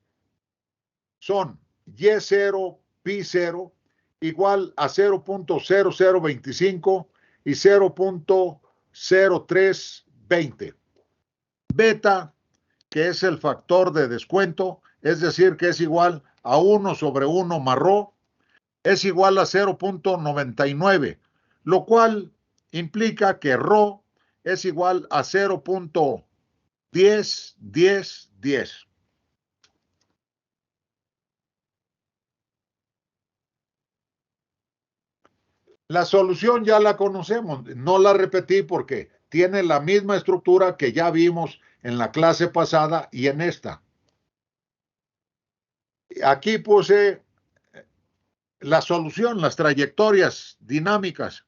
son Y0, Pi0 igual a 0.0025 y 0.0320. Beta, que es el factor de descuento, es decir, que es igual a 1 sobre 1 más rho, es igual a 0.99, lo cual implica que rho es igual a 0.10, 10, 10. La solución ya la conocemos, no la repetí porque tiene la misma estructura que ya vimos en la clase pasada y en esta. Aquí puse la solución, las trayectorias dinámicas.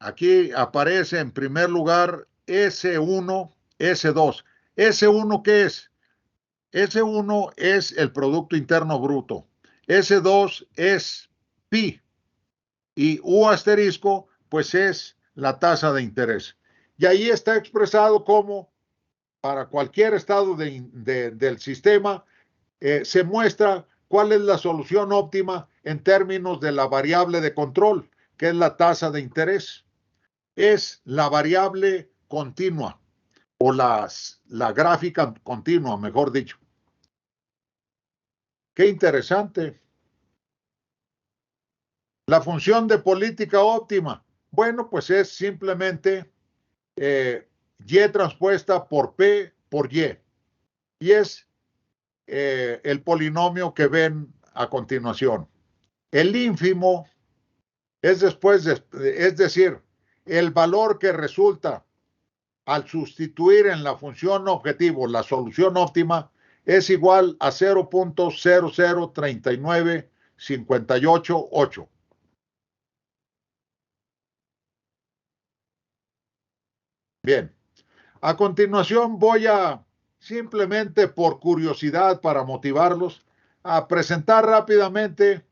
Aquí aparece en primer lugar S1, S2. ¿S1 qué es? S1 es el Producto Interno Bruto. S2 es pi. Y U asterisco, pues es la tasa de interés. Y ahí está expresado como para cualquier estado del sistema se muestra cuál es la solución óptima en términos de la variable de control, que es la tasa de interés. Es la variable continua o la gráfica continua, mejor dicho. Qué interesante. La función de política óptima, bueno, pues es simplemente y transpuesta por p por y. Y es el polinomio que ven a continuación. El ínfimo es decir, el valor que resulta al sustituir en la función objetivo la solución óptima es igual a 0.0039588. Bien, a continuación voy a, simplemente por curiosidad para motivarlos, a presentar rápidamente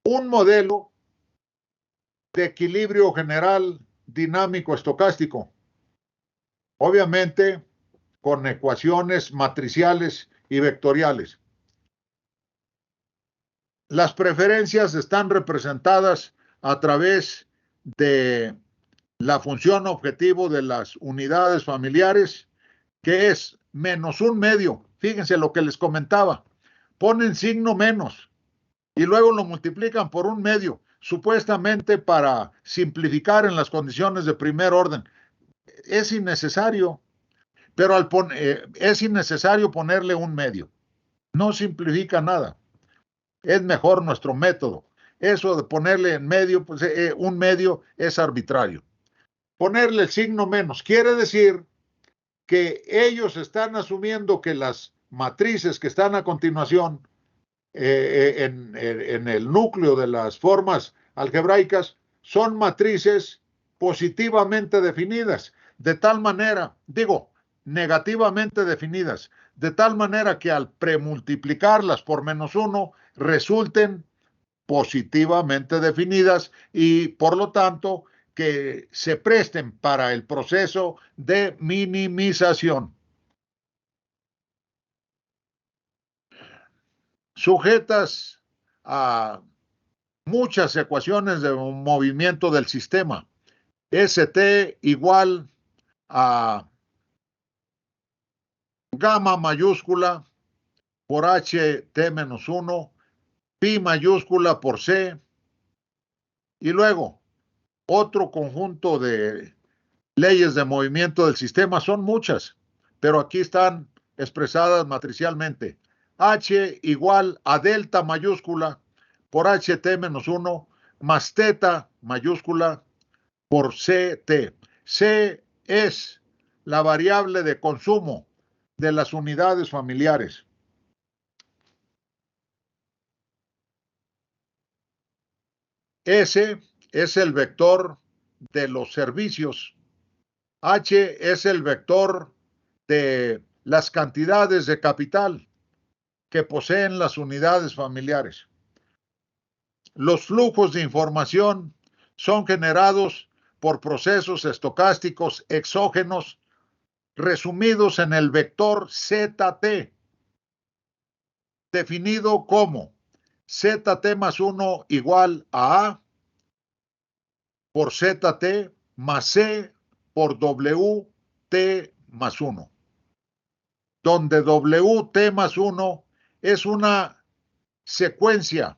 un modelo de equilibrio general dinámico estocástico. Obviamente con ecuaciones matriciales y vectoriales. Las preferencias están representadas a través de la función objetivo de las unidades familiares, que es menos un medio. Fíjense lo que les comentaba. Ponen signo menos y luego lo multiplican por un medio, supuestamente para simplificar en las condiciones de primer orden. Es innecesario, pero es innecesario ponerle un medio. No simplifica nada. Es mejor nuestro método. Eso de ponerle en medio, pues un medio es arbitrario. Ponerle el signo menos quiere decir que ellos están asumiendo que las matrices que están a continuación en el núcleo de las formas algebraicas son matrices positivamente definidas, de tal manera, negativamente definidas, de tal manera que al premultiplicarlas por -1 resulten positivamente definidas y por lo tanto que se presten para el proceso de minimización. Sujetas a muchas ecuaciones de movimiento del sistema. ST igual a gamma mayúscula por HT-1, pi mayúscula por C, y luego otro conjunto de leyes de movimiento del sistema. Son muchas, pero aquí están expresadas matricialmente. H igual a delta mayúscula por HT-1 más teta mayúscula por CT. C es la variable de consumo de las unidades familiares. S es el vector de los servicios. H es el vector de las cantidades de capital que poseen las unidades familiares. Los flujos de información son generados por procesos estocásticos exógenos resumidos en el vector ZT, definido como ZT más 1 igual a por ZT más C por WT más 1, donde WT más 1 es una secuencia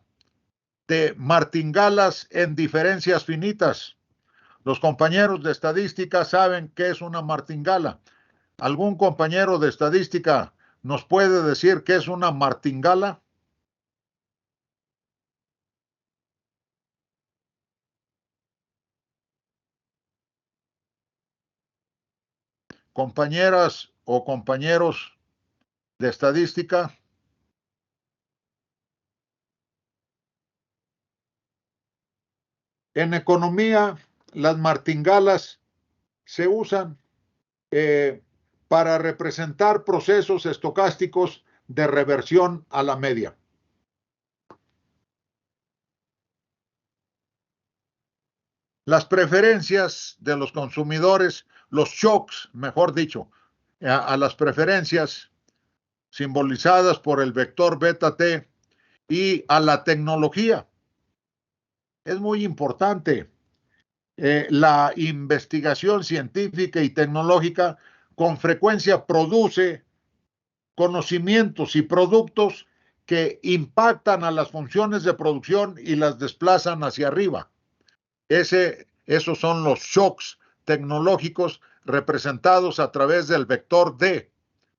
de martingalas en diferencias finitas. Los compañeros de estadística saben qué es una martingala. ¿Algún compañero de estadística nos puede decir qué es una martingala? Compañeras o compañeros de estadística. En economía, las martingalas se usan para representar procesos estocásticos de reversión a la media. Las preferencias de los consumidores, los shocks, mejor dicho, a las preferencias simbolizadas por el vector beta T y a la tecnología. Es muy importante. La investigación científica y tecnológica con frecuencia produce conocimientos y productos que impactan a las funciones de producción y las desplazan hacia arriba. Esos son los shocks tecnológicos representados a través del vector D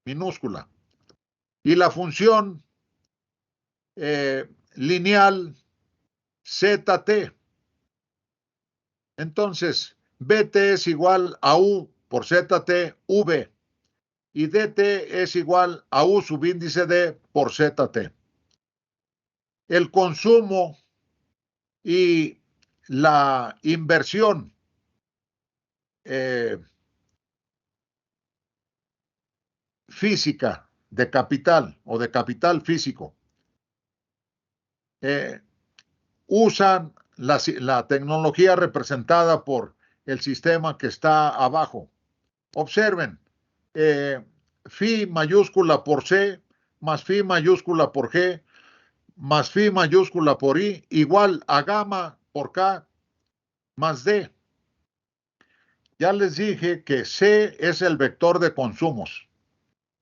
minúscula. Y la función lineal ZT. Entonces, BT es igual a U por ZT, V. Y DT es igual a U subíndice D por ZT. El consumo y la inversión física de capital o de capital físico usan la tecnología representada por el sistema que está abajo. Observen, phi mayúscula por C más phi mayúscula por G más phi mayúscula por I igual a gamma por K más D. Ya les dije que C es el vector de consumos,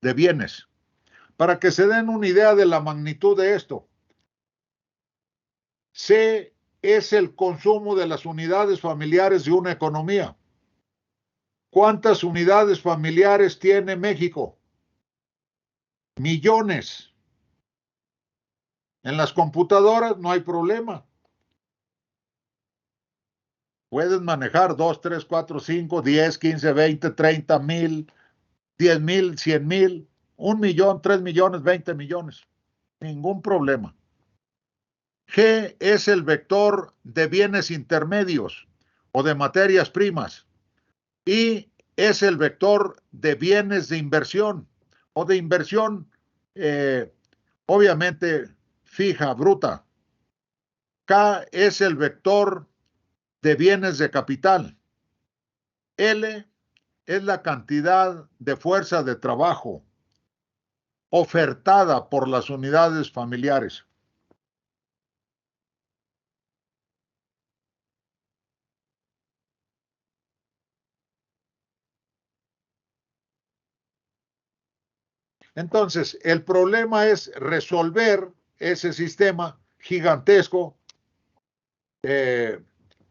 de bienes. Para que se den una idea de la magnitud de esto, C es el consumo de las unidades familiares de una economía. ¿Cuántas unidades familiares tiene México? Millones. En las computadoras no hay problema. Pueden manejar 2, 3, 4, 5, 10, 15, 20, 30 mil, 10 mil, 100 mil, 1 millón, 3 millones, 20 millones. Ningún problema. G es el vector de bienes intermedios o de materias primas. Y es el vector de bienes de inversión o de inversión, obviamente, fija, bruta. K es el vector de bienes de capital. L es la cantidad de fuerza de trabajo ofertada por las unidades familiares. Entonces, el problema es resolver ese sistema gigantesco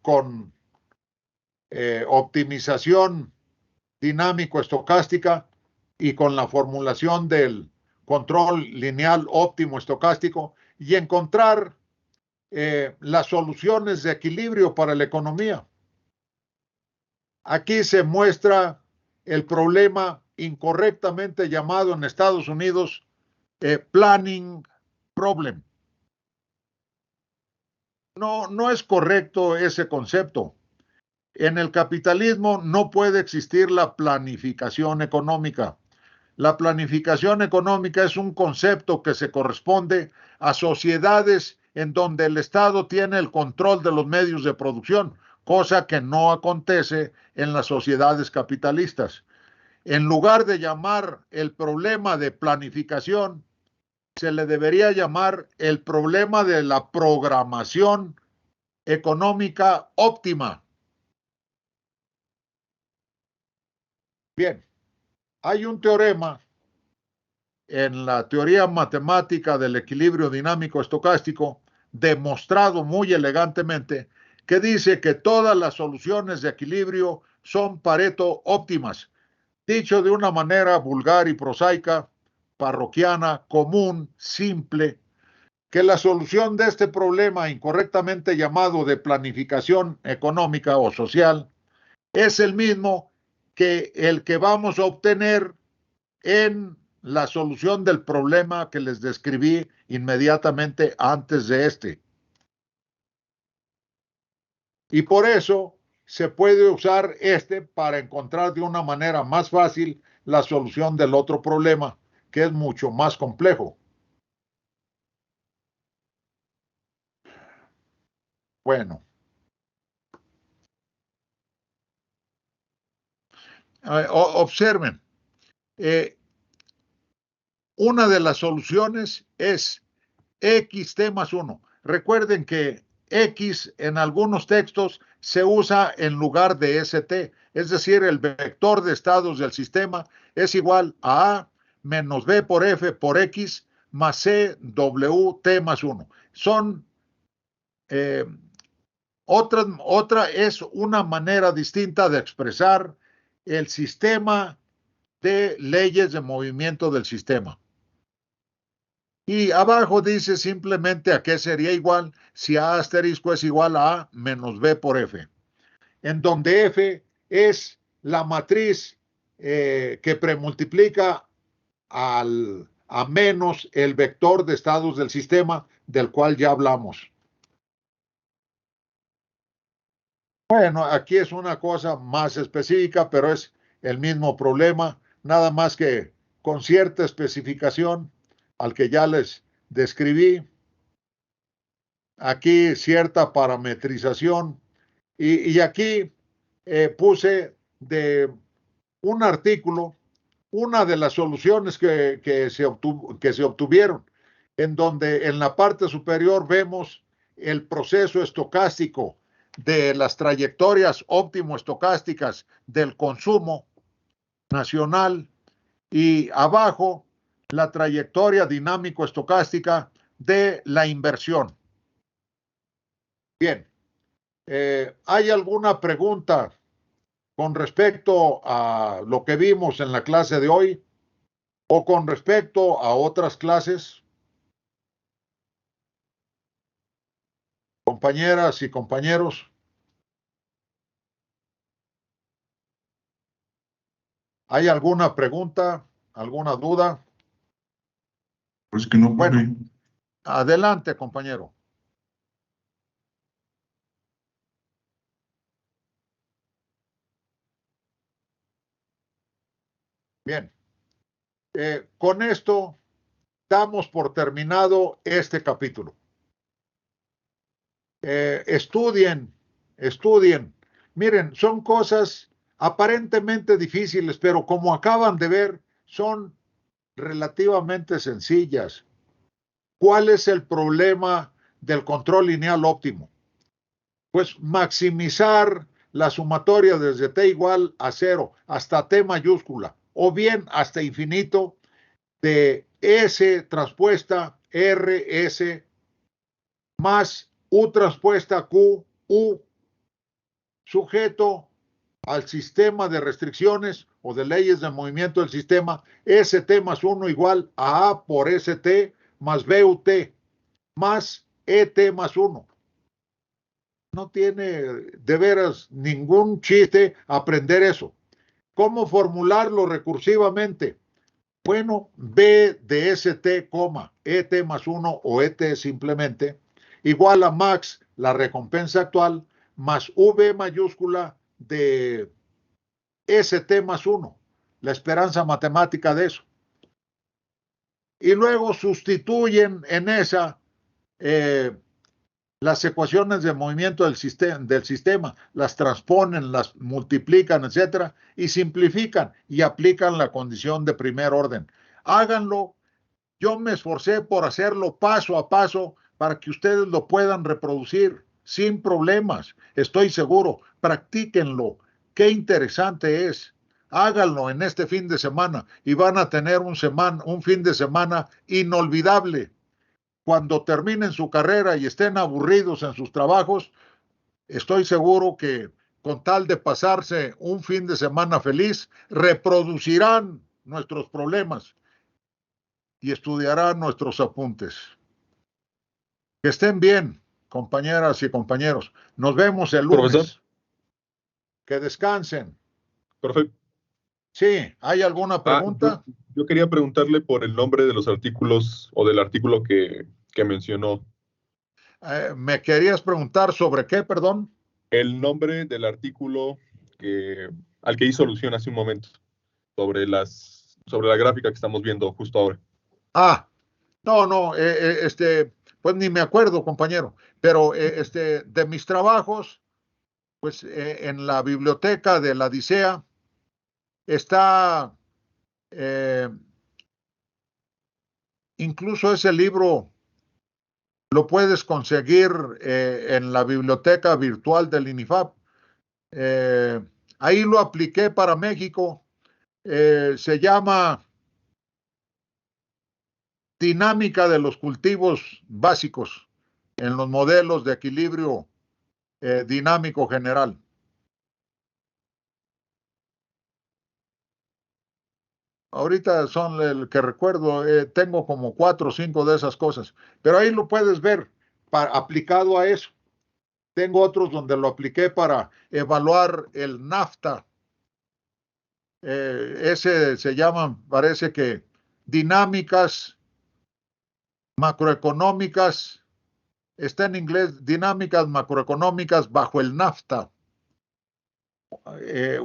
con optimización dinámico-estocástica y con la formulación del control lineal óptimo estocástico y encontrar las soluciones de equilibrio para la economía. Aquí se muestra el problema incorrectamente llamado en Estados Unidos planning problem. No es correcto ese concepto. En el capitalismo no puede existir la planificación económica. La planificación económica es un concepto que se corresponde a sociedades en donde el Estado tiene el control de los medios de producción, cosa que no acontece en las sociedades capitalistas. En lugar de llamar el problema de planificación, se le debería llamar el problema de la programación económica óptima. Bien, hay un teorema en la teoría matemática del equilibrio dinámico estocástico, demostrado muy elegantemente, que dice que todas las soluciones de equilibrio son Pareto óptimas. Dicho de una manera vulgar y prosaica, parroquiana, común, simple, que la solución de este problema incorrectamente llamado de planificación económica o social es el mismo que el que vamos a obtener en la solución del problema que les describí inmediatamente antes de este. Y por eso se puede usar este para encontrar de una manera más fácil la solución del otro problema, que es mucho más complejo. Bueno. Observen. Una de las soluciones es xt más 1. Recuerden que x en algunos textos se usa en lugar de st, es decir, el vector de estados del sistema es igual a menos b por f por x más c w t más 1. Son otra es una manera distinta de expresar el sistema de leyes de movimiento del sistema. Y abajo dice simplemente a qué sería igual si A asterisco es igual a A menos B por F, en donde F es la matriz que premultiplica a menos el vector de estados del sistema del cual ya hablamos. Bueno, aquí es una cosa más específica, pero es el mismo problema, nada más que con cierta especificación al que ya les describí. Aquí cierta parametrización y aquí puse de un artículo una de las soluciones que se obtuvieron, en donde en la parte superior vemos el proceso estocástico de las trayectorias óptimo estocásticas del consumo nacional y abajo la trayectoria dinámico estocástica de la inversión. Bien, ¿hay alguna pregunta con respecto a lo que vimos en la clase de hoy o con respecto a otras clases? Compañeras y compañeros. ¿Hay alguna pregunta, alguna duda? Pues que no, Bueno, profe. adelante, compañero. Bien. Con esto damos por terminado este capítulo. Estudien. Miren, son cosas aparentemente difíciles, pero como acaban de ver, son relativamente sencillas. ¿Cuál es el problema del control lineal óptimo? Pues maximizar la sumatoria desde t igual a 0 hasta t mayúscula, o bien hasta infinito de S transpuesta RS más U transpuesta Q, U, sujeto al sistema de restricciones o de leyes de movimiento del sistema, ST más 1 igual a A por ST más BUT más ET más 1. No tiene de veras ningún chiste aprender eso. ¿Cómo formularlo recursivamente? Bueno, B de ST, ET más 1 o ET simplemente, igual a max, la recompensa actual, más V mayúscula de ST más 1, la esperanza matemática de eso. Y luego sustituyen en esa las ecuaciones de movimiento del sistema, las transponen, las multiplican, etcétera, y simplifican y aplican la condición de primer orden. Háganlo. Yo me esforcé por hacerlo paso a paso para que ustedes lo puedan reproducir sin problemas. Estoy seguro. Practíquenlo. Qué interesante es. Háganlo en este fin de semana y van a tener un fin de semana inolvidable. Cuando terminen su carrera y estén aburridos en sus trabajos, estoy seguro que con tal de pasarse un fin de semana feliz, reproducirán nuestros problemas y estudiarán nuestros apuntes. Que estén bien, compañeras y compañeros. Nos vemos el lunes. Profesor. Que descansen. Perfecto. Sí, ¿hay alguna pregunta? Yo quería preguntarle por el nombre de los artículos o del artículo que mencionó. ¿Me querías preguntar sobre qué, perdón? El nombre del artículo al que hizo alusión hace un momento, sobre la gráfica que estamos viendo justo ahora. No, pues ni me acuerdo, compañero, pero de mis trabajos, pues en la biblioteca de la DICEA está incluso ese libro lo puedes conseguir en la biblioteca virtual del INIFAP. Ahí lo apliqué para México. Se llama Dinámica de los cultivos básicos en los modelos de equilibrio dinámico general. ahorita son el que recuerdo, tengo como 4 o 5 de esas cosas, pero ahí lo puedes ver aplicado a eso. Tengo otros donde lo apliqué para evaluar el NAFTA. Ese se llama, parece que dinámicas macroeconómicas, está en inglés, dinámicas macroeconómicas bajo el NAFTA.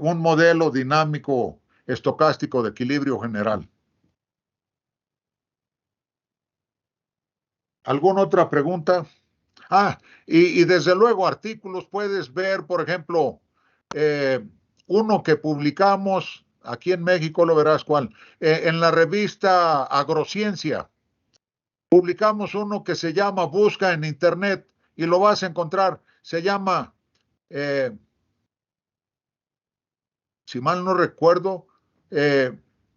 Un modelo dinámico estocástico de equilibrio general. ¿Alguna otra pregunta? Y desde luego artículos puedes ver, por ejemplo, uno que publicamos aquí en México, lo verás cuál, en la revista Agrociencia. Publicamos uno que se llama Busca en Internet y lo vas a encontrar. Se llama, si mal no recuerdo,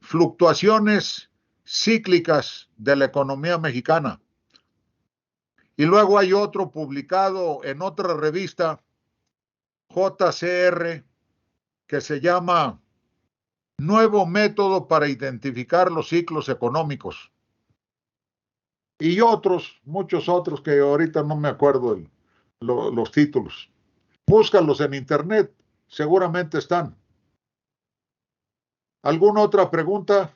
Fluctuaciones cíclicas de la economía mexicana. Y luego hay otro publicado en otra revista, JCR, que se llama Nuevo método para identificar los ciclos económicos. Y otros, muchos otros que ahorita no me acuerdo los títulos. Búscalos en internet, seguramente están. ¿Alguna otra pregunta?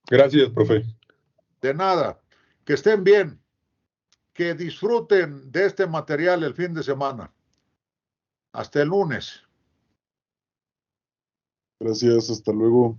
Gracias, profe. De nada. Que estén bien. Que disfruten de este material el fin de semana. Hasta el lunes. Gracias, hasta luego.